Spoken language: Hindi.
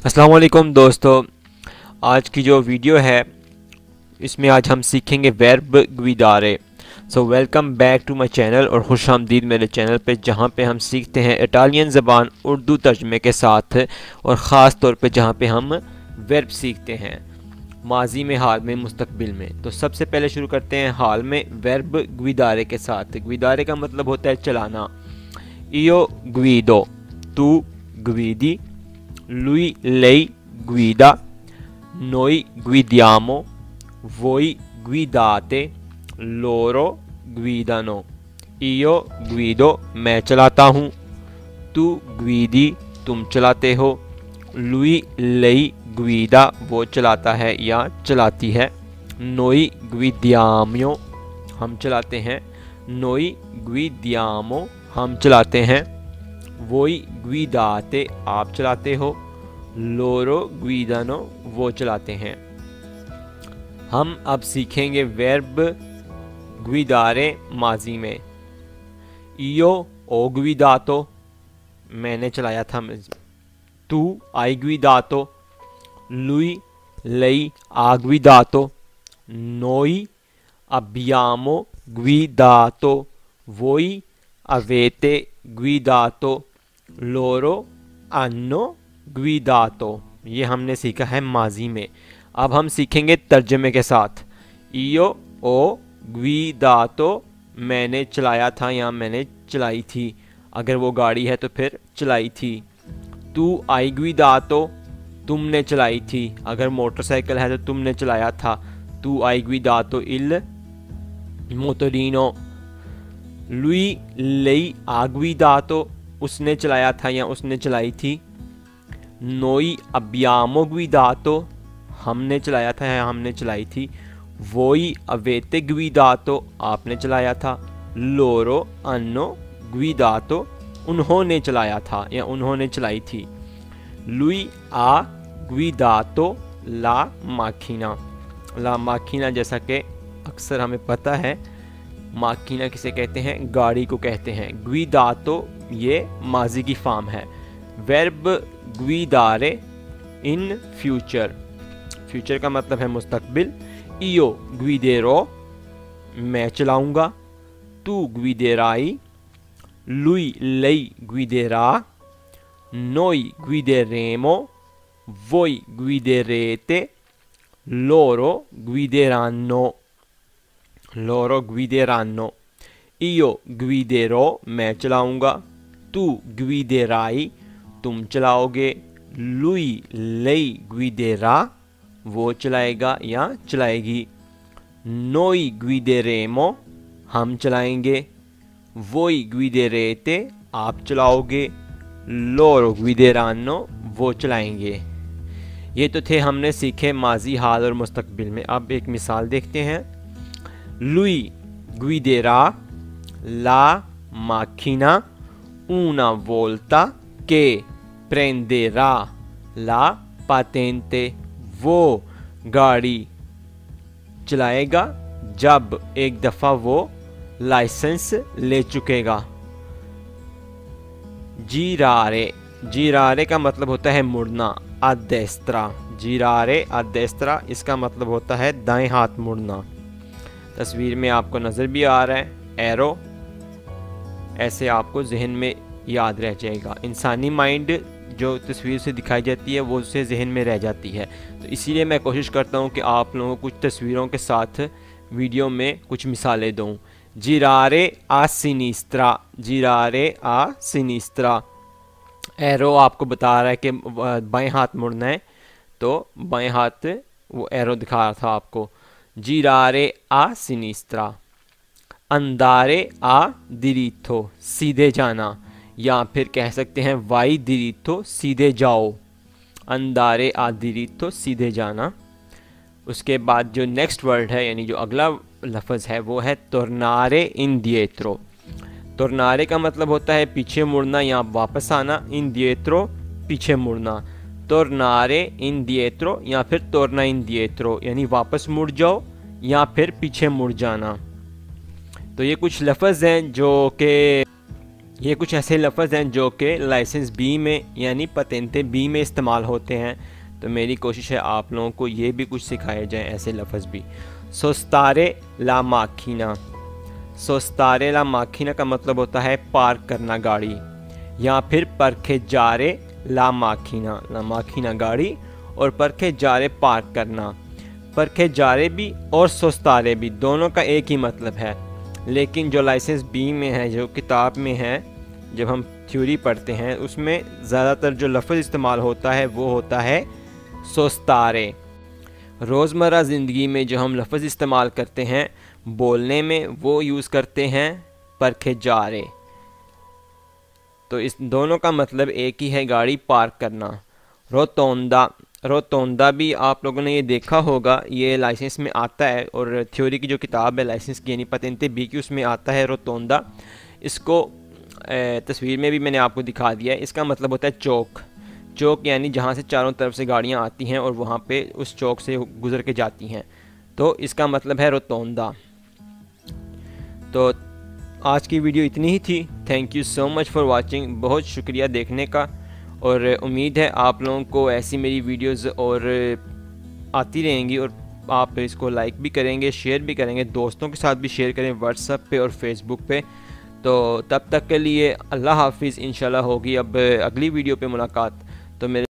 अस्सलाम वालेकुम दोस्तों, आज की जो वीडियो है इसमें आज हम सीखेंगे वर्ब गुइदारे। So welcome back to my channel और खुश आमदीद मेरे चैनल पे, जहाँ पे हम सीखते हैं इटालियन ज़बान उर्दू तर्जमे के साथ, और ख़ास तौर पे जहाँ पे हम वर्ब सीखते हैं माजी में, हाल में, मुस्तकबिल में। तो सबसे पहले शुरू करते हैं हाल में वर्ब गुइदारे के साथ। गुइदारे का मतलब होता है चलाना। इयो गुइदो, तू गुइदी, lui lei guida, noi guidiamo, voi guidate, loro guidano। io guido, मैं चलाता हूँ। तू guidi, तुम चलाते हो। lui lei guida, वो चलाता है या चलाती है। noi guidiamo, हम चलाते हैं। noi guidiamo, हम चलाते हैं। voi guidate, आप चलाते हो। loro guidano, वो चलाते हैं। हम अब सीखेंगे वर्ब guidare माजी में। io ho guidato, मैंने चलाया था। tu hai guidato, lui lei ha guidato, noi abbiamo guidato, voi avete guidato, loro hanno guidato। ये हमने सीखा है माजी में। अब हम सीखेंगे तर्जमे के साथ। io ho guidato, मैंने चलाया था या मैंने चलाई थी। अगर वो गाड़ी है तो फिर चलाई थी। tu hai guidato, तुमने चलाई थी। अगर मोटरसाइकिल है तो तुमने चलाया था। tu hai guidato il motorino। lui lei ha guidato, उसने चलाया था या उसने चलाई थी। noi abbiamo guidato, हमने चलाया था या हमने चलाई थी। voi avete guidato, आपने चलाया था। loro hanno guidato, उन्होंने चलाया था या उन्होंने चलाई थी। lui ha guidato la macchina। la macchina जैसा कि अक्सर हमें पता है, माकिना किसे कहते हैं? गाड़ी को कहते हैं। guidato ये माजी की फॉर्म है। Verb guidare in future, future का मतलब है मुस्तकबिल। io guiderò, मैं चलाऊंगा। tu guiderai, lui lei guiderà, noi guideremo, voi guiderete, loro guideranno, loro guideranno। io guiderò, मैं चलाऊंगा। tu guiderai, तुम चलाओगे। lui lei guiderà, वो चलाएगा या चलाएगी। noi guideremo, हम चलाएंगे। voi guiderete, आप चलाओगे। loro guideranno, वो चलाएंगे। ये तो थे हमने सीखे माजी, हाल और मुस्तकबिल में। अब एक मिसाल देखते हैं। lui guiderà la macchina una volta che prenderà la patente। वो गाड़ी चलाएगा जब एक दफ़ा वो लाइसेंस ले चुकेगा। girare, girare का मतलब होता है मुड़ना। a destra, girare a destra, इसका मतलब होता है दाएं हाथ मुड़ना। तस्वीर में आपको नज़र भी आ रहा है एरो, ऐसे आपको जहन में याद रह जाएगा। इंसानी माइंड जो तस्वीर से दिखाई जाती है वो उससे जहन में रह जाती है। तो इसीलिए मैं कोशिश करता हूँ कि आप लोगों को कुछ तस्वीरों के साथ वीडियो में कुछ मिसालें दूँ। girare a sinistra, girare a sinistra, arrow आपको बता रहा है कि बाएं हाथ मुड़ना है, तो बाएं हाथ वो एरो दिखा रहा था आपको। girare a sinistra। andare a diritto, सीधे जाना, या फिर कह सकते हैं vai diritto, सीधे जाओ। andare a diritto, सीधे जाना। उसके बाद जो नेक्स्ट वर्ड है, यानी जो अगला लफ्ज़ है, वो है tornare indietro। tornare का मतलब होता है पीछे मुड़ना या वापस आना। indietro, पीछे मुड़ना। tornare indietro या फिर torna indietro, यानी वापस मुड़ जाओ या फिर पीछे मुड़ जाना। तो ये कुछ लफ्ज़ हैं जो कि ये कुछ ऐसे लफ्ज़ हैं जो कि लाइसेंस बी में यानी पतेंते बी में इस्तेमाल होते हैं। तो मेरी कोशिश है आप लोगों को ये भी कुछ सिखाए जाएँ ऐसे लफ्ज़ भी। सोस्तारे ला माखीना। सोस्तारे ला माखीना का मतलब होता है पार्क करना गाड़ी, या फिर परखे जारे ला माखीना गाड़ी और परखे जारे पार्क करना। परखे जारे भी और सोस्तारे भी दोनों का एक ही मतलब है, लेकिन जो लाइसेंस बी में है, जो किताब में है, जब हम थ्योरी पढ़ते हैं उसमें ज़्यादातर जो लफ्ज़ इस्तेमाल होता है वो होता है सोस्तारे। रोज़मर्रा ज़िंदगी में जो हम लफ्ज़ इस्तेमाल करते हैं बोलने में वो यूज़ करते हैं परखे जारे। तो इस दोनों का मतलब एक ही है, गाड़ी पार्क करना। रोतोंदा। रोतोंदा भी आप लोगों ने ये देखा होगा, ये लाइसेंस में आता है और थ्योरी की जो किताब है लाइसेंस की यानी पतेंते बी की उसमें आता है रोतोंदा। इसको तस्वीर में भी मैंने आपको दिखा दिया है। इसका मतलब होता है चौक। चौक यानी जहाँ से चारों तरफ से गाड़ियाँ आती हैं और वहाँ पे उस चौक से गुज़र के जाती हैं, तो इसका मतलब है रोतोंदा। तो आज की वीडियो इतनी ही थी। Thank you so much for watching. बहुत शुक्रिया देखने का, और उम्मीद है आप लोगों को ऐसी मेरी वीडियोस और आती रहेंगी और आप इसको लाइक भी करेंगे, शेयर भी करेंगे, दोस्तों के साथ भी शेयर करें व्हाट्सएप पे और फेसबुक पे। तो तब तक के लिए अल्लाह हाफिज़। इंशाल्लाह होगी अब अगली वीडियो पे मुलाकात। तो मेरे